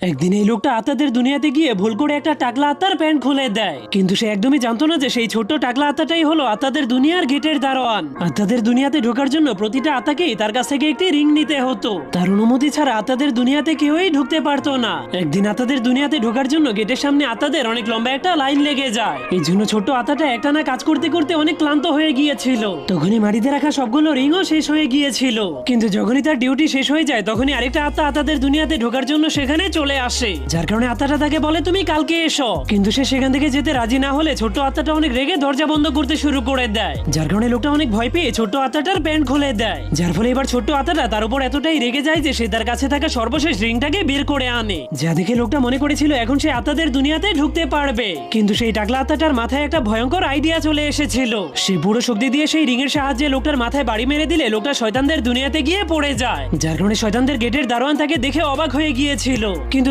একদিন এই লোকটা আত্মাদের দুনিয়াতে গিয়ে ভুল করে একটা টাকলা আত্মার প্যান্ট খুলে দেয়, কিন্তু সে একদমই জানতো না যে সেই ছোট্ট টাকলা আত্মাটাই হলো আত্মাদের দুনিয়ার গেটের দারোয়ান। আত্মাদের দুনিয়াতে ঢোকার জন্য প্রতিটা আত্মাকেই তার কাছ থেকে একটি রিং নিতে হতো। তার অনুমতি ছাড়া আত্মাদের দুনিয়াতে কেউই ঢুকতে পারতো না। একদিন আত্মাদের দুনিয়াতে ঢোকার জন্য গেটের সামনে আত্মাদের অনেক লম্বা একটা লাইন লেগে যায়। এই জন্য ছোট্ট আত্মাটা একটানা কাজ করতে করতে অনেক ক্লান্ত হয়ে গিয়েছিল। তখনই মাটিতে রাখা সবগুলো রিংও শেষ হয়ে গিয়েছিল। কিন্তু যখনই তার ডিউটি শেষ হয়ে যায় তখনই আরেকটা আত্মা আত্মাদের দুনিয়াতে ঢোকার জন্য সেখানে চলে আসে, যার কারণে আত্মাটা তাকে বলে তুমি কালকে এসো। কিন্তু সে সেখান থেকে যেতে রাজি না হলে ছোট্ট আত্মাটা অনেক রেগে দরজা বন্ধ করতে শুরু করে দেয়, যার কারণে লোকটা অনেক ভয় পেয়ে ছোট্ট আত্মাটার প্যান্ট খুলে দেয়। যার ফলে এবার ছোট্ট আত্মাটা তার উপর এতটাই রেগে যায় যে সে তার কাছে থাকা সর্বশেষ রিংটাকে বের করে আনে, যা দেখে লোকটা মনে করেছিল এখন সে আত্মাদের দুনিয়াতে ঢুকতে পারবে। কিন্তু সেই টাকলা আত্মাটার মাথায় একটা ভয়ঙ্কর আইডিয়া চলে এসেছিল। সে পুরো শক্তি দিয়ে সেই রিং এর সাহায্যে লোকটার মাথায় বাড়ি মেরে দিলে লোকটা শয়তানদের দুনিয়াতে গিয়ে পড়ে যায়, যার কারণে শয়তানদের গেটের দারোয়ান তাকে দেখে অবাক হয়ে গিয়েছিল। কিন্তু